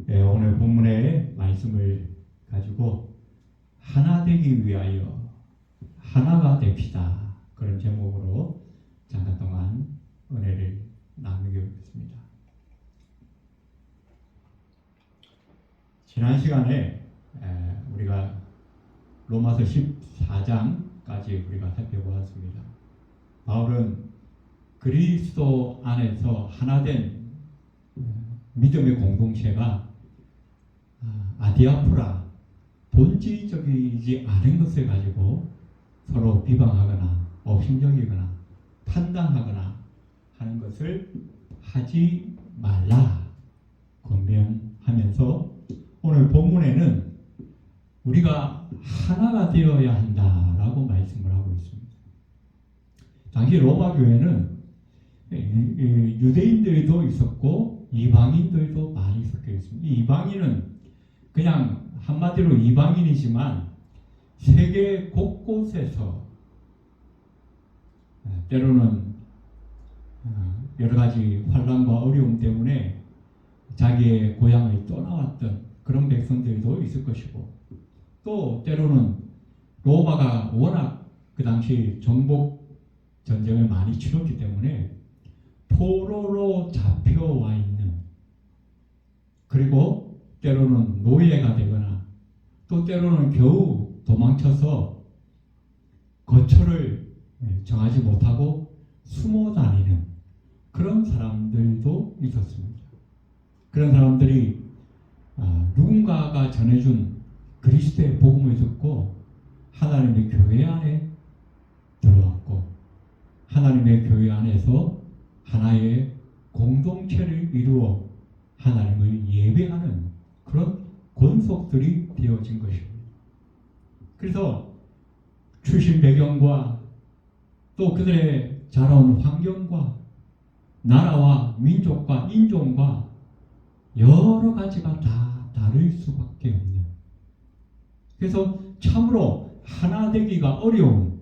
오늘 본문의 말씀을 가지고 하나 되기 위하여 하나가 됩시다. 그런 제목으로 잠깐 동안 은혜를 나누겠습니다. 지난 시간에 우리가 로마서 14장까지 우리가 살펴보았습니다. 바울은 그리스도 안에서 하나된 믿음의 공동체가 아디아프라 본질적이지 않은 것을 가지고 서로 비방하거나 업신여기거나 판단하거나 하는 것을 하지 말라 권면하면서 오늘 본문에는 우리가 하나가 되어야 한다라고 말씀을 하고 있습니다. 당시 로마 교회는 유대인들도 있었고 이방인들도 많이 섞여 있습니다. 이 이방인은 그냥 한마디로 이방인이지만 세계 곳곳에서 때로는 여러 가지 환난과 어려움 때문에 자기의 고향을 떠나왔던 그런 백성들도 있을 것이고, 또 때로는 로마가 워낙 그 당시 정복 전쟁을 많이 치렀기 때문에 포로로 잡혀와 있는, 그리고 때로는 노예가 되거나 또 때로는 겨우 도망쳐서 거처를 정하지 못하고 숨어 다니는 그런 사람들도 있었습니다. 그런 사람들이 누군가가 전해준 그리스도의 복음을 듣고 하나님의 교회 안에 들어왔고, 하나님의 교회 안에서 하나의 공동체를 이루어 하나님을 예배하는 그런 권속들이 되어진 것입니다. 그래서 출신 배경과 또 그들의 자라온 환경과 나라와 민족과 인종과 여러 가지가 다 다를 수밖에 없는, 그래서 참으로 하나 되기가 어려운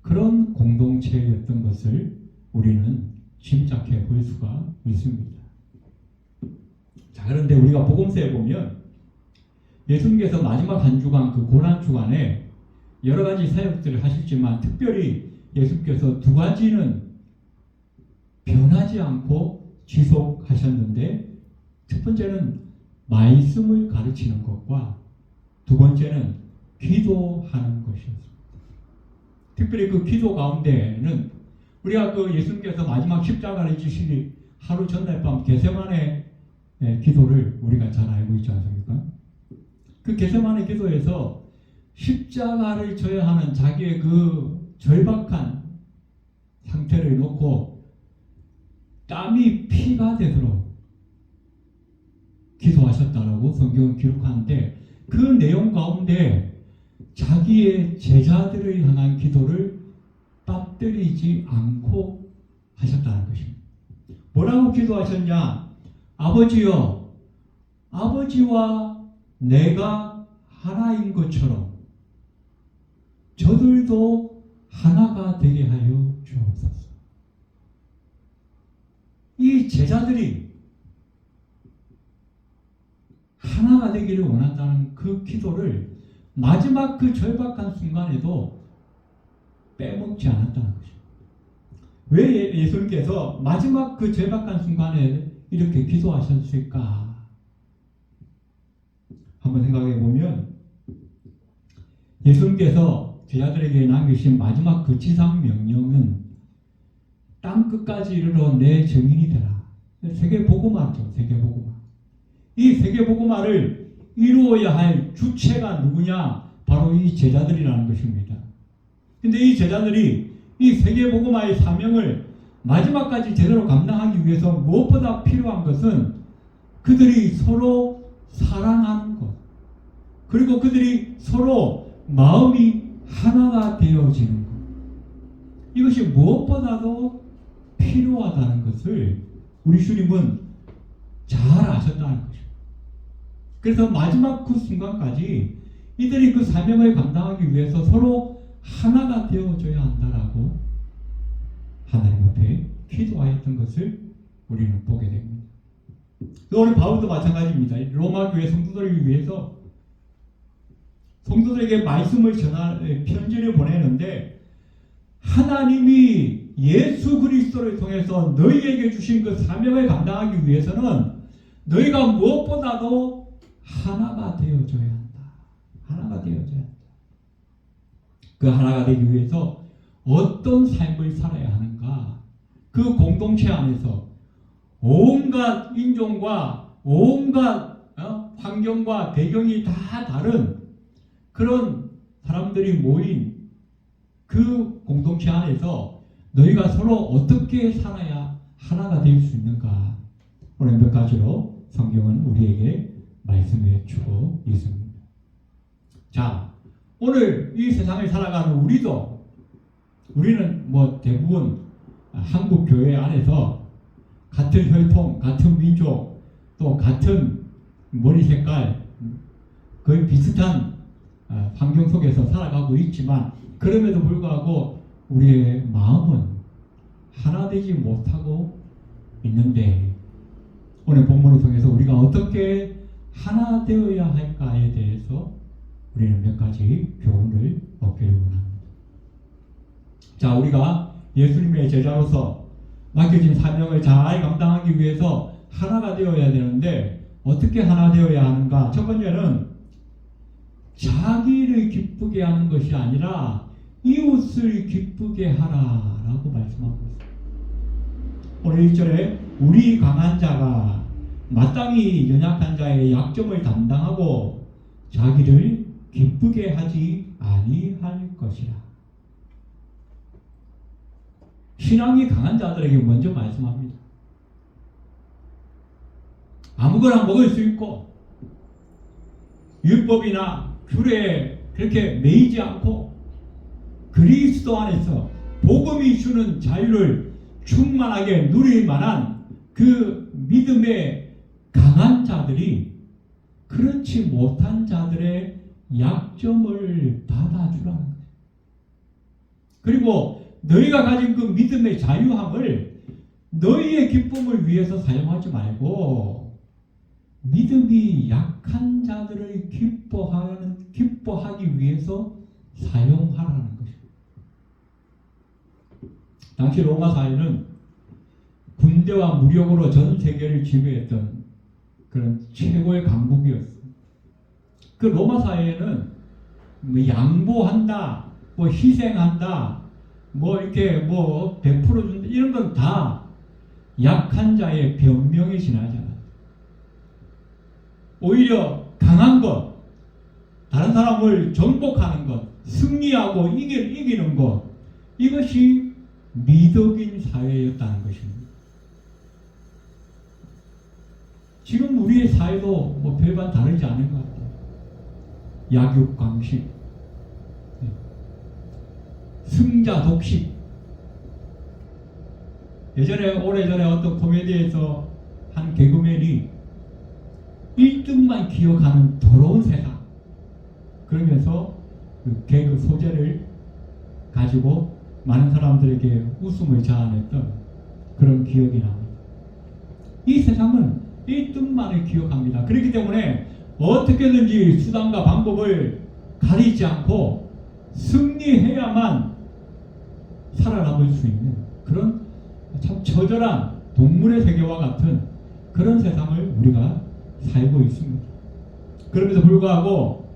그런 공동체였던 것을 우리는 짐작해 볼 수가 있습니다. 자, 그런데 우리가 복음서에 보면 예수님께서 마지막 한 주간, 그 고난 주간에 여러 가지 사역들을 하셨지만 특별히 예수님께서 두 가지는 변하지 않고 지속하셨는데, 첫 번째는 말씀을 가르치는 것과 두 번째는 기도하는 것이었습니다. 특별히 그 기도 가운데는 우리가 그 예수님께서 마지막 십자가를 지시기 하루 전날 밤 겟세마네 기도를 우리가 잘 알고 있지 않습니까? 그 겟세마네 기도에서 십자가를 져야 하는 자기의 그 절박한 상태를 놓고 땀이 피가 되도록 기도하셨다라고 성경은 기록하는데, 그 내용 가운데 자기의 제자들을 향한 기도를 빠뜨리지 않고 하셨다는 것입니다. 뭐라고 기도하셨냐? 아버지여, 아버지와 내가 하나인 것처럼 저들도 하나가 되게 하여 주옵소서. 이 제자들이 하나가 되기를 원한다는 그 기도를 마지막 그 절박한 순간에도 빼먹지 않았다는 것입니다. 왜 예수님께서 마지막 그 절박한 순간에 이렇게 기도하셨을까? 한번 생각해 보면 예수님께서 제자들에게 남기신 마지막 그 지상 명령은 땅 끝까지 이르러 내 증인이 되라. 세계 복음화죠. 세계 복음화. 이 세계 복음화를 이루어야 할 주체가 누구냐? 바로 이 제자들이라는 것입니다. 근데 이 제자들이 이 세계 복음화의 사명을 마지막까지 제대로 감당하기 위해서 무엇보다 필요한 것은 그들이 서로 사랑하는 것, 그리고 그들이 서로 마음이 하나가 되어지는 것, 이것이 무엇보다도 필요하다는 것을 우리 주님은 잘 아셨다는 것입니다. 그래서 마지막 그 순간까지 이들이 그 사명을 감당하기 위해서 서로 하나가 되어줘야 한다라고 하나님 앞에 기도하였던 것을 우리는 보게 됩니다. 오늘 바울도 마찬가지입니다. 로마 교회 성도들을 위해서 성도들에게 말씀을 전할 편지를 보내는데 하나님이 예수 그리스도를 통해서 너희에게 주신 그 사명을 감당하기 위해서는 너희가 무엇보다도 하나가 되어줘야 한다. 하나가 되어줘야 한다. 그 하나가 되기 위해서 어떤 삶을 살아야 하는가? 그 공동체 안에서 온갖 인종과 온갖 환경과 배경이 다 다른 그런 사람들이 모인 그 공동체 안에서 너희가 서로 어떻게 살아야 하나가 될 수 있는가? 오늘 몇 가지로 성경은 우리에게 말씀해 주고 있습니다. 자, 오늘 이 세상을 살아가는 우리는 뭐 대부분 한국 교회 안에서 같은 혈통, 같은 민족, 또 같은 머리 색깔, 거의 비슷한 환경 속에서 살아가고 있지만 그럼에도 불구하고 우리의 마음은 하나 되지 못하고 있는데 오늘 본문을 통해서 우리가 어떻게 하나 되어야 할까에 대해서 우리는 몇 가지 교훈을 얻기를 원합니다. 자, 우리가 예수님의 제자로서 맡겨진 사명을 잘 감당하기 위해서 하나가 되어야 되는데 어떻게 하나 되어야 하는가? 첫 번째는 자기를 기쁘게 하는 것이 아니라 이웃을 기쁘게 하라라고 말씀하고 있습니다. 오늘 1절에 우리 강한 자가 마땅히 연약한 자의 약점을 담당하고 자기를 기쁘게 하지 아니할 것이라. 신앙이 강한 자들에게 먼저 말씀합니다. 아무거나 먹을 수 있고 율법이나 규례에 그렇게 매이지 않고 그리스도 안에서 복음이 주는 자유를 충만하게 누릴 만한 그 믿음의 강한 자들이 그렇지 못한 자들의 약점을 받아주라는 거예요. 그리고 너희가 가진 그 믿음의 자유함을 너희의 기쁨을 위해서 사용하지 말고 믿음이 약한 자들을 기뻐하기 위해서 사용하라는 것입니다. 당시 로마 사회는 군대와 무력으로 전 세계를 지배했던 그런 최고의 강국이었습니다. 그 로마 사회에는 뭐 양보한다, 뭐 희생한다, 뭐 이렇게 뭐 베풀어 준다 이런 건 다 약한 자의 변명에 지나잖아요. 오히려 강한 것, 다른 사람을 정복하는 것, 승리하고 이기는 것, 이것이 미덕인 사회였다는 것입니다. 지금 우리의 사회도 뭐 별반 다르지 않은 것 같아요. 약육강식, 승자 독식. 오래전에 어떤 코미디에서 한 개그맨이 1등만 기억하는 더러운 세상, 그러면서 그 개그 소재를 가지고 많은 사람들에게 웃음을 자아냈던 그런 기억이 납니다. 이 세상은 1등만을 기억합니다. 그렇기 때문에 어떻게든지 수단과 방법을 가리지 않고 승리해야만 살아남을 수 있는 그런 참 처절한 동물의 세계와 같은 그런 세상을 우리가 살고 있습니다. 그럼에도 불구하고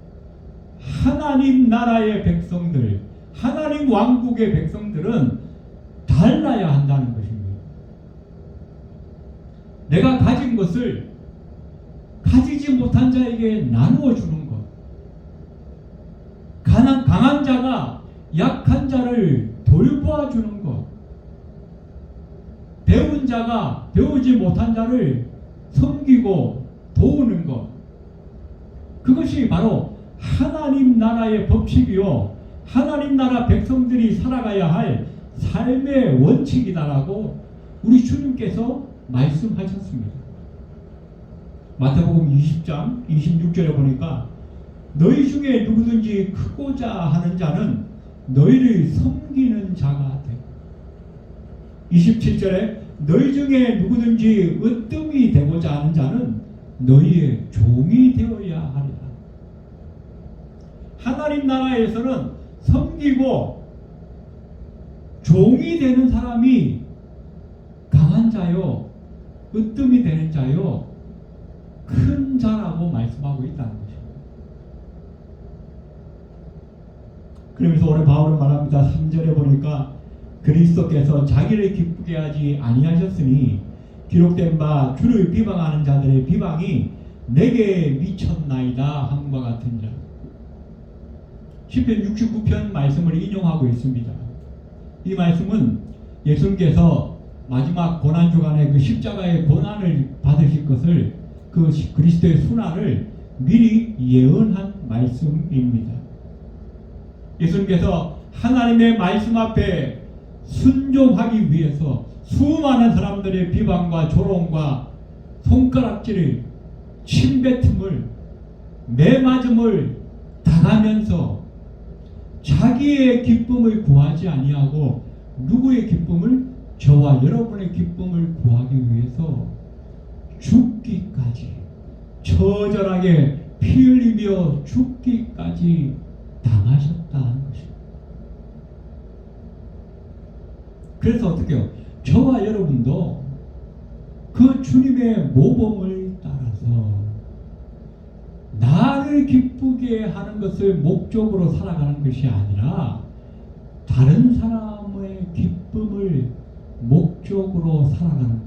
하나님 나라의 백성들, 하나님 왕국의 백성들은 달라야 한다는 것입니다. 내가 가진 것을 가지지 못한 자에게 나누어 주는 것. 강한 자가 약한 자를 돌보아 주는 것. 배운 자가 배우지 못한 자를 섬기고 도우는 것. 그것이 바로 하나님 나라의 법칙이요, 하나님 나라 백성들이 살아가야 할 삶의 원칙이다라고 우리 주님께서 말씀하셨습니다. 마태복음 20장 26절에 보니까 너희 중에 누구든지 크고자 하는 자는 너희를 섬기는 자가 되고, 27절에 너희 중에 누구든지 으뜸이 되고자 하는 자는 너희의 종이 되어야 하리라. 하나님 나라에서는 섬기고 종이 되는 사람이 강한 자요, 으뜸이 되는 자요, 큰 자라고 말씀하고 있다는 것입니다. 그러면서 오늘 바울은 말합니다. 3절에 보니까 그리스도께서 자기를 기쁘게 하지 아니하셨으니 기록된 바 주를 비방하는 자들의 비방이 내게 미쳤나이다 함과 같은지라. 시편 69편 말씀을 인용하고 있습니다. 이 말씀은 예수님께서 마지막 고난주간에 그 십자가의 고난을 받으실 것을, 그 그리스도의 순환을 미리 예언한 말씀입니다. 예수님께서 하나님의 말씀 앞에 순종하기 위해서 수많은 사람들의 비방과 조롱과 손가락질을, 침뱉음을, 매맞음을 당하면서 자기의 기쁨을 구하지 아니하고 누구의 기쁨을? 저와 여러분의 기쁨을 구하기 위해서 죽기까지, 처절하게 피 흘리며 죽기까지 당하셨다는 것입니다. 그래서 어떻게 해요? 저와 여러분도 그 주님의 모범을 따라서 나를 기쁘게 하는 것을 목적으로 살아가는 것이 아니라 다른 사람의 기쁨을 목적으로 살아가는 것,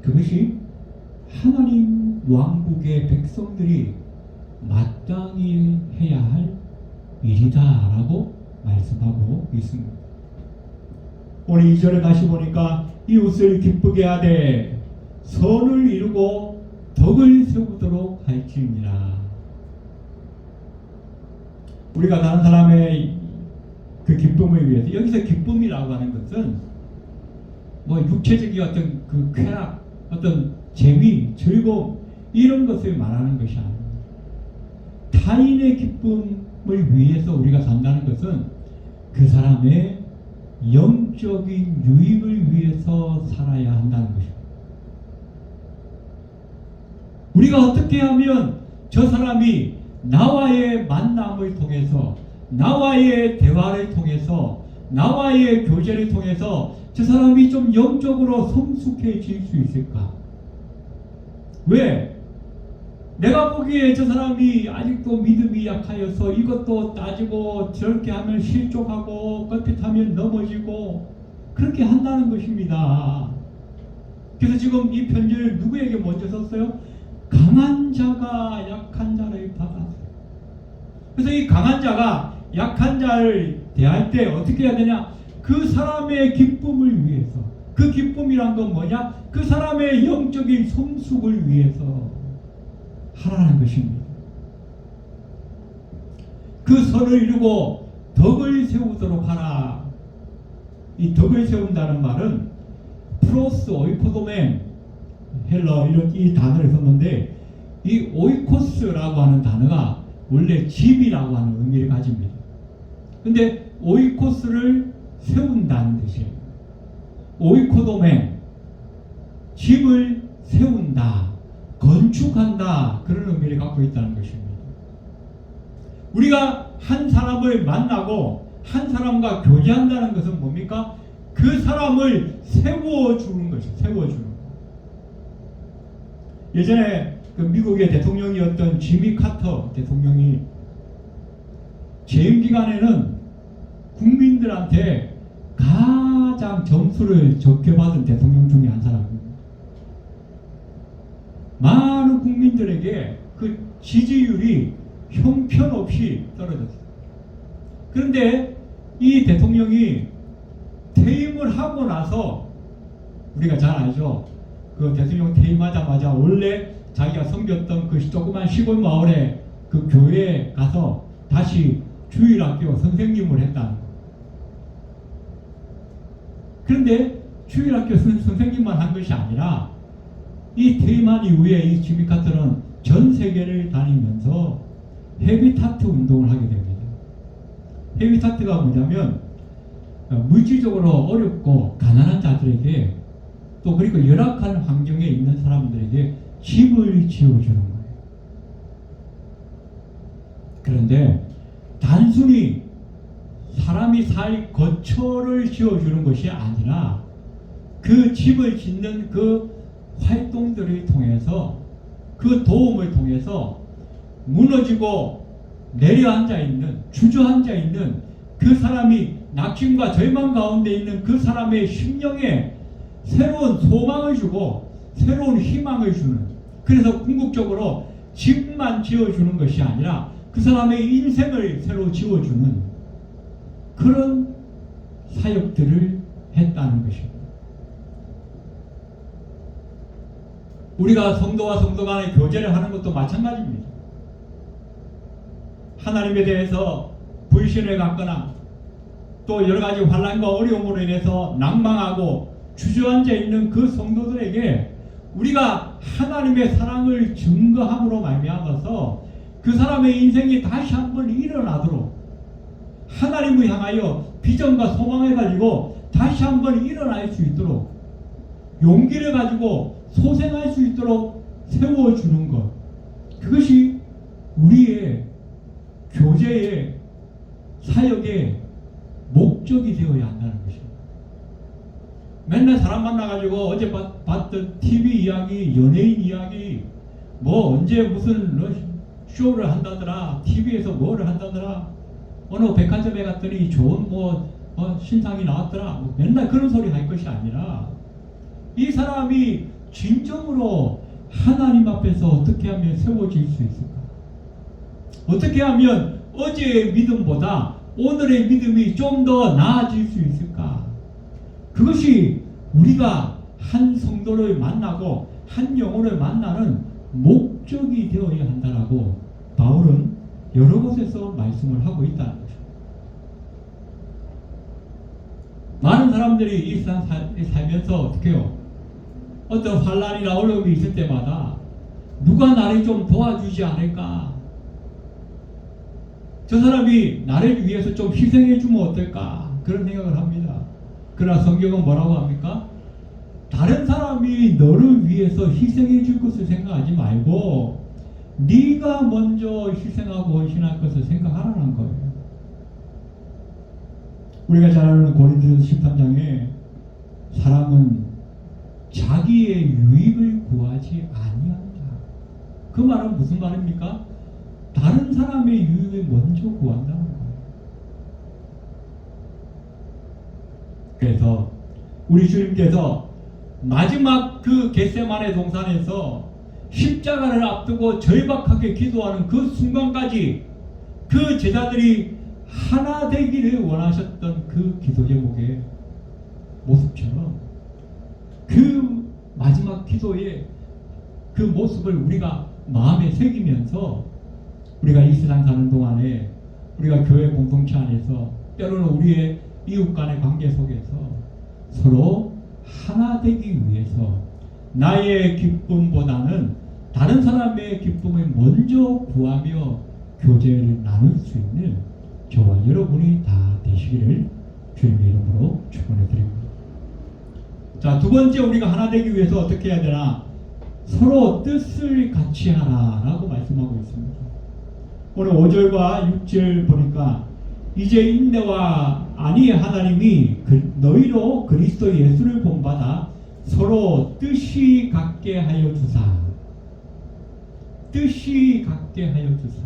그것이 하나님 왕국의 백성들이 마땅히 해야 할 일이다라고 말씀하고 있습니다. 오늘 2절에 다시 보니까 이웃을 기쁘게 하되 선을 이루고 덕을 세우도록 할지니라. 우리가 다른 사람의 그 기쁨을 위해서, 여기서 기쁨이라고 하는 것은 뭐 육체적인 어떤 그 쾌락, 어떤 재미, 즐거움, 이런 것을 말하는 것이 아닙니다. 타인의 기쁨을 위해서 우리가 산다는 것은 그 사람의 영적인 유익을 위해서 살아야 한다는 것입니다. 우리가 어떻게 하면 저 사람이 나와의 만남을 통해서, 나와의 대화를 통해서, 나와의 교제를 통해서 저 사람이 좀 영적으로 성숙해질 수 있을까? 왜? 내가 보기에 저 사람이 아직도 믿음이 약하여서 이것도 따지고 저렇게 하면 실족하고 껏핏하면 넘어지고 그렇게 한다는 것입니다. 그래서 지금 이 편지를 누구에게 먼저 썼어요? 강한 자가 약한 자를 받아서. 그래서 이 강한 자가 약한 자를 대할 때 어떻게 해야 되냐? 그 사람의 기쁨을 위해서. 그 기쁨이란 건 뭐냐? 그 사람의 영적인 성숙을 위해서 하라는 것입니다. 그 선을 이루고 덕을 세우도록 하라. 이 덕을 세운다는 말은 프로스 오이코도멘, 헬러 이런 이 단어를 썼는데, 이 오이코스라고 하는 단어가 원래 집이라고 하는 의미를 가집니다. 근데 오이코스를 세운다는 뜻이에요. 오이코도멘, 집을 세운다, 건축한다, 그런 의미를 갖고 있다는 것입니다. 우리가 한 사람을 만나고 한 사람과 교제한다는 것은 뭡니까? 그 사람을 세워주는 것이죠. 세워주는 것. 예전에 그 미국의 대통령이었던 지미 카터 대통령이 재임 기간에는 국민들한테 가장 점수를 적게 받은 대통령 중에 한 사람입니다. 많은 국민들에게 그 지지율이 형편없이 떨어졌어요. 그런데 이 대통령이 퇴임을 하고 나서, 우리가 잘 알죠. 그 대통령 퇴임하자마자 원래 자기가 섬겼던 그 조그만 시골 마을에 그 교회에 가서 다시 주일학교 선생님을 했다는 거예요. 그런데 주일학교 선생님만 한 것이 아니라 이 퇴임한 이후에 이 지미 카터는 전 세계를 다니면서 헤비타트 운동을 하게 됩니다. 헤비타트가 뭐냐면 물질적으로 어렵고 가난한 자들에게 또 그리고 열악한 환경에 있는 사람들에게 집을 지어주는 거예요. 그런데 단순히 사람이 살 거처를 지어주는 것이 아니라 그 집을 짓는 그 활동들을 통해서 그 도움을 통해서 무너지고 내려앉아 있는 주저앉아 있는 그 사람이 낙심과 절망 가운데 있는 그 사람의 심령에 새로운 소망을 주고 새로운 희망을 주는, 그래서 궁극적으로 집만 지어주는 것이 아니라 그 사람의 인생을 새로 지어주는 그런 사역들을 했다는 것입니다. 우리가 성도와 성도 간의 교제를 하는 것도 마찬가지입니다. 하나님에 대해서 불신을 갖거나 또 여러 가지 환난과 어려움으로 인해서 낭망하고 주저앉아 있는 그 성도들에게 우리가 하나님의 사랑을 증거함으로 말미암아서 그 사람의 인생이 다시 한번 일어나도록, 하나님을 향하여 비전과 소망을 가지고 다시 한번 일어날 수 있도록, 용기를 가지고 소생할 수 있도록 세워주는 것, 그것이 우리의 교제의 사역의 목적이 되어야 한다는 것입니다. 맨날 사람 만나가지고 어제 봤던 TV 이야기, 연예인 이야기, 뭐 언제 무슨 쇼를 한다더라, TV에서 뭐를 한다더라, 어느 백화점에 갔더니 좋은 신상이 나왔더라, 맨날 그런 소리 할 것이 아니라 이 사람이 진정으로 하나님 앞에서 어떻게 하면 세워질 수 있을까? 어떻게 하면 어제의 믿음보다 오늘의 믿음이 좀 더 나아질 수 있을까? 그것이 우리가 한 성도를 만나고 한 영혼을 만나는 목적이 되어야 한다라고 바울은 여러 곳에서 말씀을 하고 있다는 것입니다. 많은 사람들이 이 세상 살면서 어떻게 해요? 어떤 환난이나 어려움이 있을 때마다 누가 나를 좀 도와주지 않을까? 저 사람이 나를 위해서 좀 희생해 주면 어떨까? 그런 생각을 합니다. 그러나 성경은 뭐라고 합니까? 다른 사람이 너를 위해서 희생해 줄 것을 생각하지 말고 네가 먼저 희생하고 헌신할 것을 생각하라는 거예요. 우리가 잘 아는 고린도전서 13장에 사랑은 자기의 유익을 구하지 아니한다. 그 말은 무슨 말입니까? 다른 사람의 유익을 먼저 구한다는 거예요. 그래서 우리 주님께서 마지막 그 겟세마네 동산에서 십자가를 앞두고 절박하게 기도하는 그 순간까지 그 제자들이 하나 되기를 원하셨던 그 기도 제목의 모습처럼 그 마지막 기도의 그 모습을 우리가 마음에 새기면서 우리가 이 세상 사는 동안에 우리가 교회 공동체 안에서 때로는 우리의 이웃 간의 관계 속에서 서로 하나 되기 위해서 나의 기쁨보다는 다른 사람의 기쁨을 먼저 구하며 교제를 나눌 수 있는 저와 여러분이 다 되시기를 주님의 이름으로 축원해 드립니다. 자, 두 번째 우리가 하나 되기 위해서 어떻게 해야 되나? 서로 뜻을 같이 하라라고 말씀하고 있습니다. 오늘 5절과 6절 보니까 이제 인내와 안위의 하나님이 너희로 그리스도 예수를 본받아 서로 뜻이 같게 하여 주사. 뜻이 같게 하여 주사.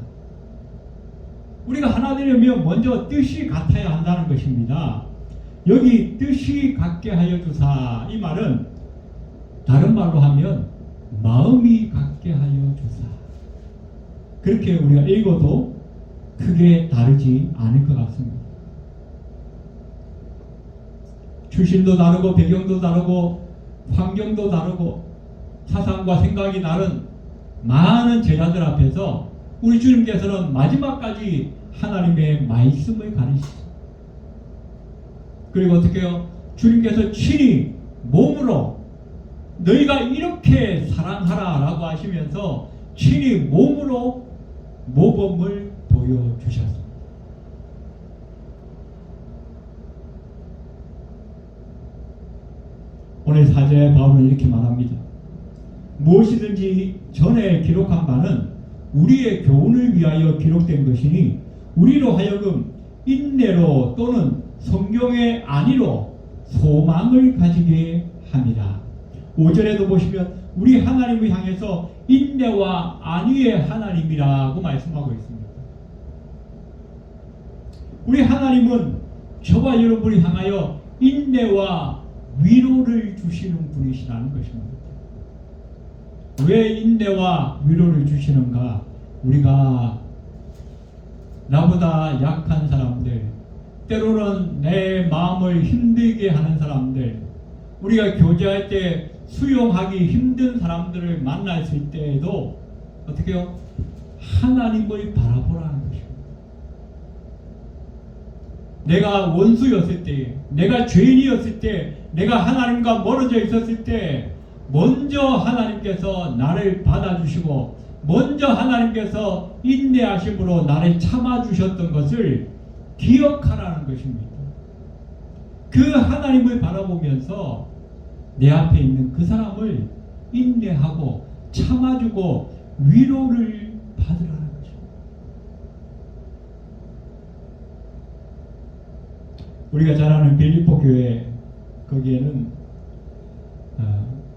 우리가 하나 되려면 먼저 뜻이 같아야 한다는 것입니다. 여기 뜻이 같게 하여 주사, 이 말은 다른 말로 하면 마음이 같게 하여 주사. 그렇게 우리가 읽어도 크게 다르지 않을 것 같습니다. 출신도 다르고 배경도 다르고 환경도 다르고 사상과 생각이 다른 많은 제자들 앞에서 우리 주님께서는 마지막까지 하나님의 말씀을 가르치십니다. 그리고 어떻게 해요? 주님께서 친히 몸으로 너희가 이렇게 사랑하라 라고 하시면서 친히 몸으로 모범을 보여주셨습니다. 오늘 사제의 바울은 이렇게 말합니다. 무엇이든지 전에 기록한 바는 우리의 교훈을 위하여 기록된 것이니 우리로 하여금 인내로 또는 성경의 안위로 소망을 가지게 합니다. 5절에도 보시면 우리 하나님을 향해서 인내와 안위의 하나님이라고 말씀하고 있습니다. 우리 하나님은 저와 여러분을 향하여 인내와 위로를 주시는 분이시라는 것입니다. 왜 인내와 위로를 주시는가? 우리가 나보다 약한 사람들, 때로는 내 마음을 힘들게 하는 사람들, 우리가 교제할 때 수용하기 힘든 사람들을 만났을 때에도 어떻게 해요? 하나님을 바라보라는 것입니다. 내가 원수였을 때, 내가 죄인이었을 때, 내가 하나님과 멀어져 있었을 때 먼저 하나님께서 나를 받아주시고 먼저 하나님께서 인내하심으로 나를 참아주셨던 것을 기억하라는 것입니다. 그 하나님을 바라보면서 내 앞에 있는 그 사람을 인내하고 참아주고 위로를 받으라는 것입니다. 우리가 잘 아는 빌립보 교회, 거기에는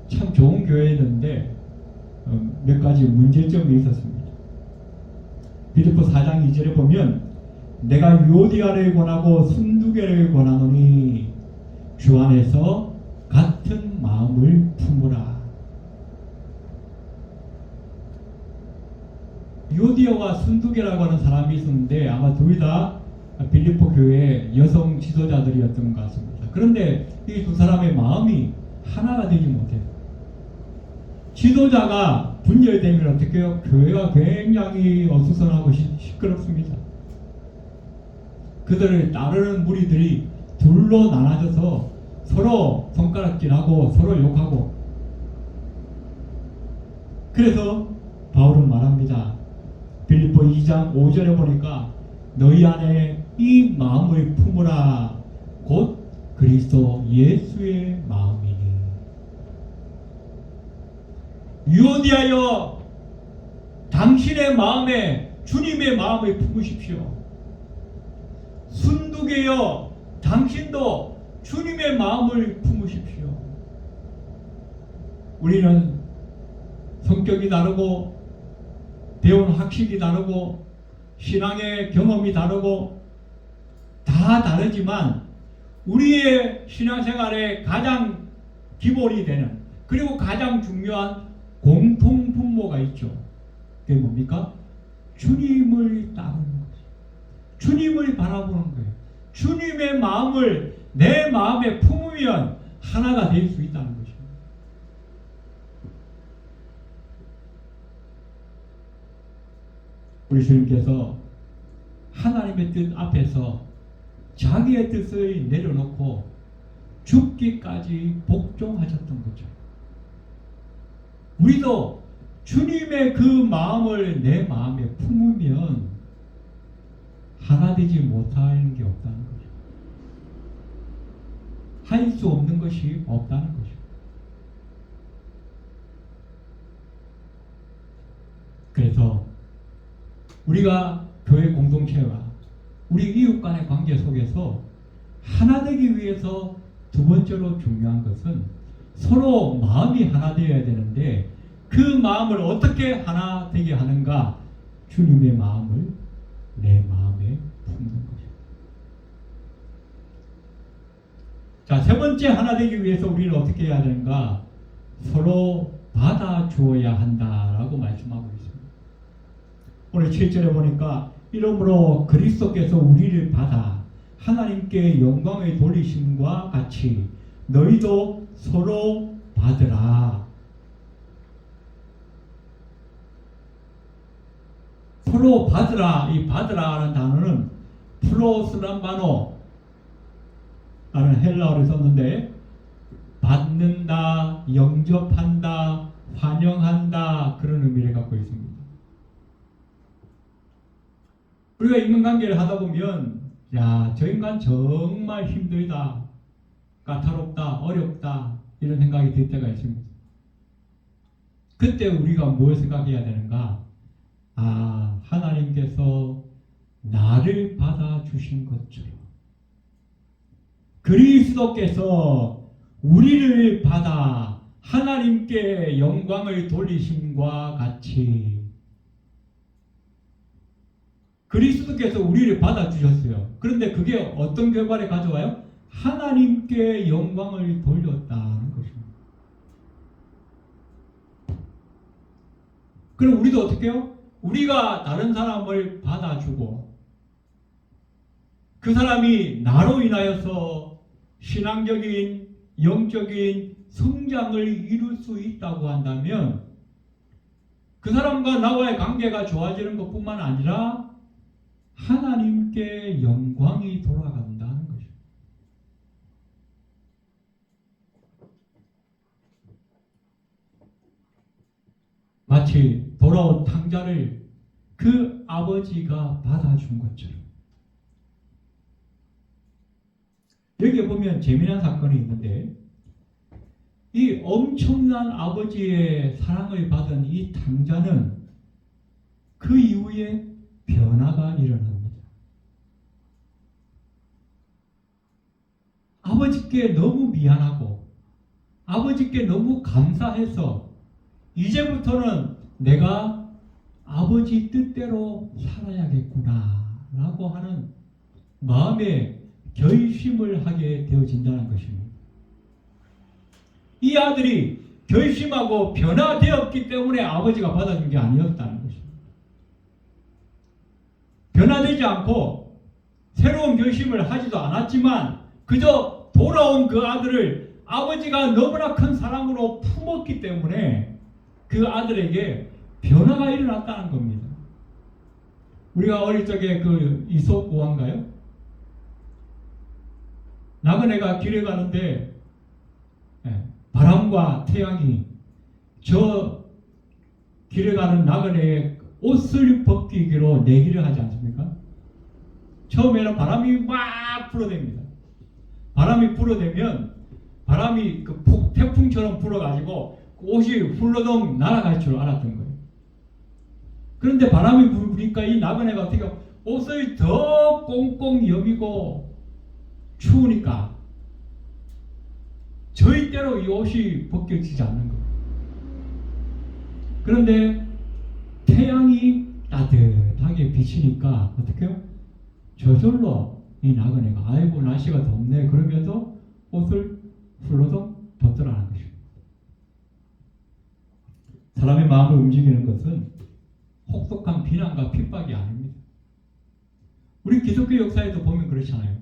참 좋은 교회였는데 몇 가지 문제점이 있었습니다. 빌립보 4장 2절에 보면 내가 유오디아를 권하고 순두개를 권하노니 주 안에서 같은 마음을 품으라. 유오디아와 순두개라고 하는 사람이 있었는데 아마 둘 다 빌립보 교회 여성 지도자들이었던 것 같습니다. 그런데 이 두 사람의 마음이 하나가 되지 못해요. 지도자가 분열되면 어떻게 해요? 교회가 굉장히 어수선하고 시끄럽습니다. 그들을 따르는 무리들이 둘로 나눠져서 서로 손가락질하고 서로 욕하고, 그래서 바울은 말합니다. 빌립보 2장 5절에 보니까 너희 안에 이 마음을 품으라 곧 그리스도 예수의 마음이니. 유오디하여 당신의 마음에 주님의 마음을 품으십시오. 순두개여 당신도 주님의 마음을 품으십시오. 우리는 성격이 다르고 배운 학식이 다르고 신앙의 경험이 다르고 다 다르지만 우리의 신앙생활의 가장 기본이 되는, 그리고 가장 중요한 공통 분모가 있죠. 그게 뭡니까? 주님을 따르는 거죠. 주님을 바라보는 거예요. 주님의 마음을 내 마음에 품으면 하나가 될 수 있다는 것입니다. 우리 주님께서 하나님의 뜻 앞에서 자기의 뜻을 내려놓고 죽기까지 복종하셨던 거죠. 우리도 주님의 그 마음을 내 마음에 품으면 하나 되지 못하는 게 없다는 거죠. 할 수 없는 것이 없다는 거죠. 그래서 우리가 교회 공동체와 우리 이웃 간의 관계 속에서 하나 되기 위해서 두 번째로 중요한 것은 서로 마음이 하나 되어야 되는데, 그 마음을 어떻게 하나 되게 하는가? 주님의 마음을 내 마음에 품는 거죠. 자, 세 번째 하나 되기 위해서 우리는 어떻게 해야 되는가? 서로 받아주어야 한다라고 말씀하고 있습니다. 오늘 7절에 보니까 이러므로 그리스도께서 우리를 받아 하나님께 영광을 돌리심과 같이 너희도 서로 받으라. 서로 받으라. 이 받으라는 단어는 플로스람바노 라는 헬라어를 썼는데, 받는다, 영접한다, 환영한다, 그런 의미를 갖고 있습니다. 우리가 인간관계를 하다 보면 야, 저 인간 정말 힘들다, 까다롭다, 어렵다, 이런 생각이 들 때가 있습니다. 그때 우리가 뭘 생각해야 되는가? 아, 하나님께서 나를 받아주신 것처럼 그리스도께서 우리를 받아 하나님께 영광을 돌리심과 같이 그리스도께서 우리를 받아주셨어요. 그런데 그게 어떤 결과를 가져와요? 하나님께 영광을 돌렸다는 것입니다. 그럼 우리도 어떻게 해요? 우리가 다른 사람을 받아주고 그 사람이 나로 인하여서 신앙적인 영적인 성장을 이룰 수 있다고 한다면 그 사람과 나와의 관계가 좋아지는 것뿐만 아니라 하나님께 영광이 돌아간다는 것입니다. 마치 돌아온 탕자를 그 아버지가 받아준 것처럼. 여기에 보면 재미난 사건이 있는데 이 엄청난 아버지의 사랑을 받은 이 탕자는 그 이후에 변화가 일어납니다. 아버지께 너무 미안하고 아버지께 너무 감사해서 이제부터는 내가 아버지 뜻대로 살아야겠구나 라고 하는 마음의 결심을 하게 되어진다는 것입니다. 이 아들이 결심하고 변화되었기 때문에 아버지가 받아준 게 아니었다는 것입니다. 변화되지 않고 새로운 결심을 하지도 않았지만 그저 돌아온 그 아들을 아버지가 너무나 큰 사랑으로 품었기 때문에 그 아들에게 변화가 일어났다는 겁니다. 우리가 어릴 적에 그 이솝 고환가요? 나그네가 길에 가는데 바람과 태양이 저 길에 가는 나그네의 옷을 벗기기로 내기를 하지 않습니까? 처음에는 바람이 막 불어댑니다. 바람이 불어대면 바람이 그 태풍처럼 불어가지고 옷이 훌러덩 날아갈 줄 알았던 거예요. 그런데 바람이 부니까 이 나그네가 어떻게 옷을 더 꽁꽁 여미고 추우니까 절대로 이 옷이 벗겨지지 않는 거예요. 그런데 태양이 따뜻하게 비치니까 어떻게 해요? 저절로 이 나그네가 아이고 날씨가 덥네 그러면서 옷을 훌러덩 벗더라는 것입니다. 사람의 마음을 움직이는 것은 혹독한 비난과 핍박이 아닙니다. 우리 기독교 역사에도 보면 그렇잖아요.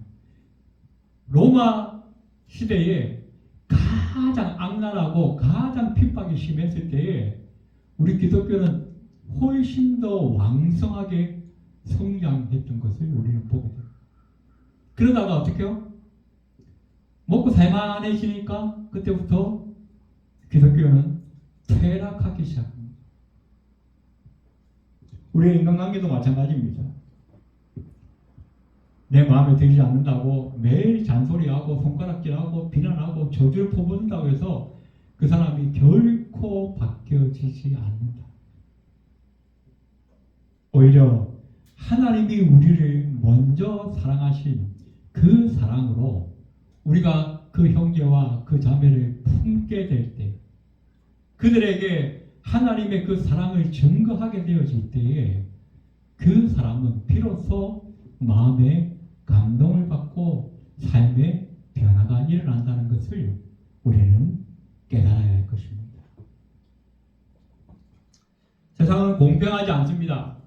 로마 시대에 가장 악랄하고 가장 핍박이 심했을 때에 우리 기독교는 훨씬 더 왕성하게 성장했던 것을 우리는 보게 돼요. 그러다가 어떻게 해요? 먹고 살만해지니까 그때부터 기독교는 퇴락하기 시작합니다. 우리의 인간관계도 마찬가지입니다. 내 마음에 들지 않는다고 매일 잔소리하고 손가락질하고 비난하고 저주를 퍼붓는다고 해서 그 사람이 결코 바뀌어지지 않는다. 오히려 하나님이 우리를 먼저 사랑하신 그 사랑으로 우리가 그 형제와 그 자매를 품게 될 때 그들에게 하나님의 그 사랑을 증거하게 되어질 때에 그 사람은 비로소 마음에 감동을 받고 삶의 변화가 일어난다는 것을 우리는 깨달아야 할 것입니다. 세상은 공평하지 않습니다.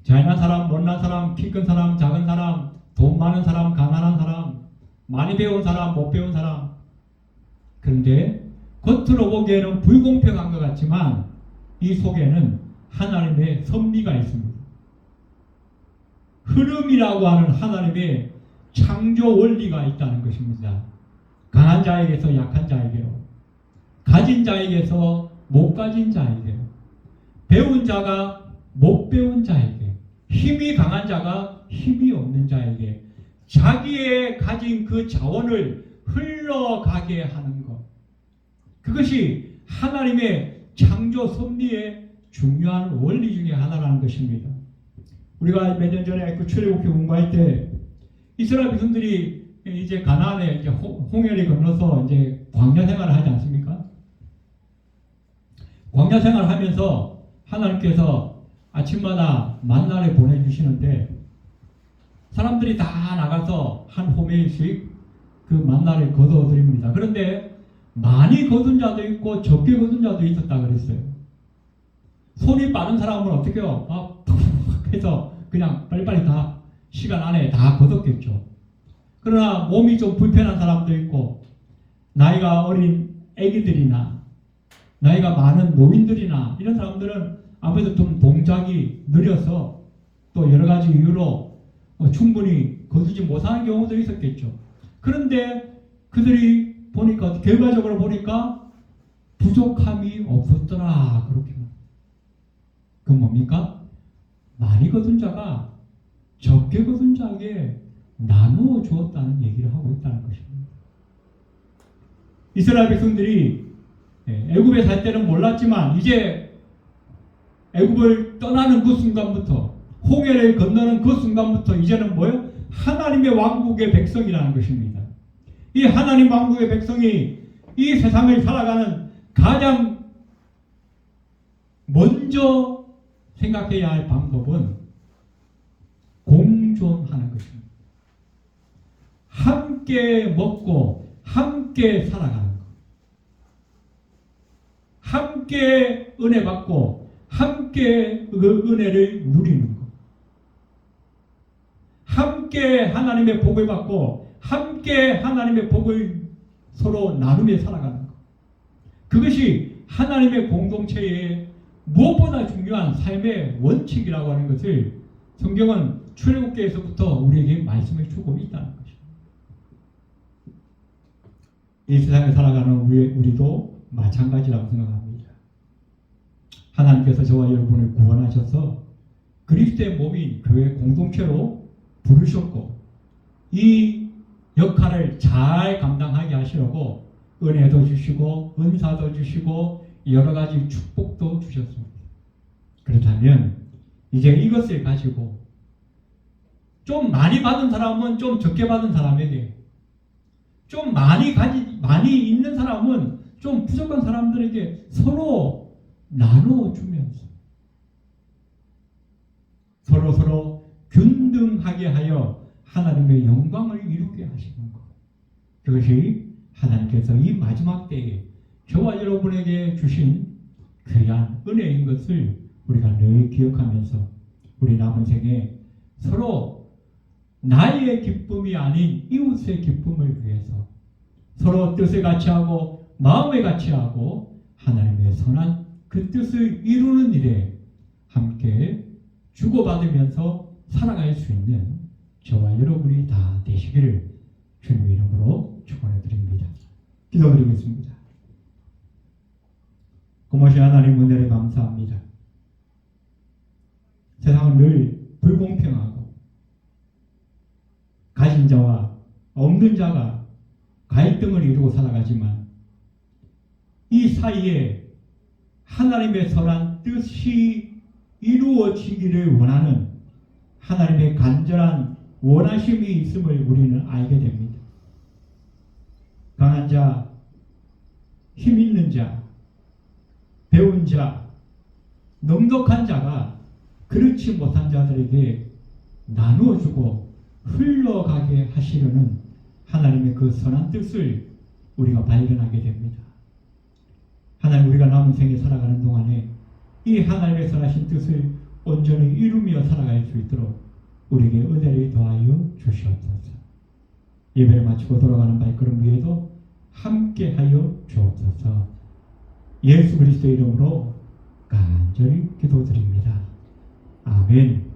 잘난 사람, 못난 사람, 키 큰 사람, 작은 사람, 돈 많은 사람, 가난한 사람, 많이 배운 사람, 못 배운 사람. 그런데 겉으로 보기에는 불공평한 것 같지만 이 속에는 하나님의 섭리가 있습니다. 흐름이라고 하는 하나님의 창조 원리가 있다는 것입니다. 강한 자에게서 약한 자에게로, 가진 자에게서 못 가진 자에게로, 배운 자가 못 배운 자에게, 힘이 강한 자가 힘이 없는 자에게 자기의 가진 그 자원을 흘러가게 하는 것. 그것이 하나님의 창조 섭리의 중요한 원리 중에 하나라는 것입니다. 우리가 몇 년 전에 그 출애굽기 공부할 때 이스라엘 백성들이 이제 가나안에 이제 홍해를 건너서 이제 광야 생활을 하지 않습니까? 광야 생활을 하면서 하나님께서 아침마다 만나를 보내주시는데 사람들이 다 나가서 한 호메씩 그 만나를 거둬드립니다. 그런데 많이 거둔 자도 있고 적게 거둔 자도 있었다 그랬어요. 손이 빠른 사람은 어떻게 해요? 해서 그냥 빨리빨리 다 시간 안에 다 거뒀겠죠. 그러나 몸이 좀 불편한 사람도 있고 나이가 어린 애기들이나 나이가 많은 노인들이나 이런 사람들은 아무래도 좀 동작이 느려서 또 여러 가지 이유로 충분히 거두지 못하는 경우도 있었겠죠. 그런데 그들이 보니까 결과적으로 보니까 부족함이 없었더라 그렇게. 그건 뭡니까? 많이 거둔 자가 적게 거둔 자에게 나누어 주었다는 얘기를 하고 있다는 것입니다. 이스라엘 백성들이 애굽에 살 때는 몰랐지만 이제 애굽을 떠나는 그 순간부터 홍해를 건너는 그 순간부터 이제는 뭐예요? 하나님의 왕국의 백성이라는 것입니다. 이 하나님 왕국의 백성이 이 세상을 살아가는 가장 먼저 생각해야 할 방법은 공존하는 것입니다. 함께 먹고 함께 살아가는 것. 함께 은혜 받고 함께 그 은혜를 누리는 것. 함께 하나님의 복을 받고 함께 하나님의 복을 서로 나누며 살아가는 것. 그것이 하나님의 공동체의 무엇보다 중요한 삶의 원칙이라고 하는 것을 성경은 출애굽기에서부터 우리에게 말씀해 주고 있다는 것입니다. 이 세상에 살아가는 우리도 마찬가지라고 생각합니다. 하나님께서 저와 여러분을 구원하셔서 그리스도의 몸인 교회 공동체로 부르셨고 이 역할을 잘 감당하게 하시려고 은혜도 주시고 은사도 주시고 여러 가지 축복도 주셨습니다. 그렇다면 이제 이것을 가지고 좀 많이 받은 사람은 좀 적게 받은 사람에게, 좀 많이 있는 사람은 좀 부족한 사람들에게 서로 나누어 주면서 서로 균등하게 하여 하나님의 영광을 이루게 하시는 것. 그것이 하나님께서 이 마지막 때에 저와 여러분에게 주신 귀한 은혜인 것을 우리가 늘 기억하면서 우리 남은 생에 서로 나의 기쁨이 아닌 이웃의 기쁨을 위해서 서로 뜻을 같이하고 마음을 같이하고 하나님의 선한 그 뜻을 이루는 일에 함께 주고받으면서 살아갈 수 있는 저와 여러분이 다 되시기를 주님의 이름으로 축원해 드립니다. 기도드리겠습니다. 고모시 하나님 은혜를 감사합니다. 세상은 늘 불공평하고 가진 자와 없는 자가 갈등을 이루고 살아가지만 이 사이에 하나님의 선한 뜻이 이루어지기를 원하는 하나님의 간절한 원하심이 있음을 우리는 알게 됩니다. 강한 자, 힘 있는 자, 배운 자, 넉넉한 자가 그렇지 못한 자들에게 나누어주고 흘러가게 하시려는 하나님의 그 선한 뜻을 우리가 발견하게 됩니다. 하나님, 우리가 남은 생에 살아가는 동안에 이 하나님의 선하신 뜻을 온전히 이루며 살아갈 수 있도록 우리에게 은혜를 더하여 주시옵소서. 예배를 마치고 돌아가는 발걸음 위에도 함께하여 주옵소서. 예수 그리스도의 이름으로 간절히 기도드립니다. 아멘.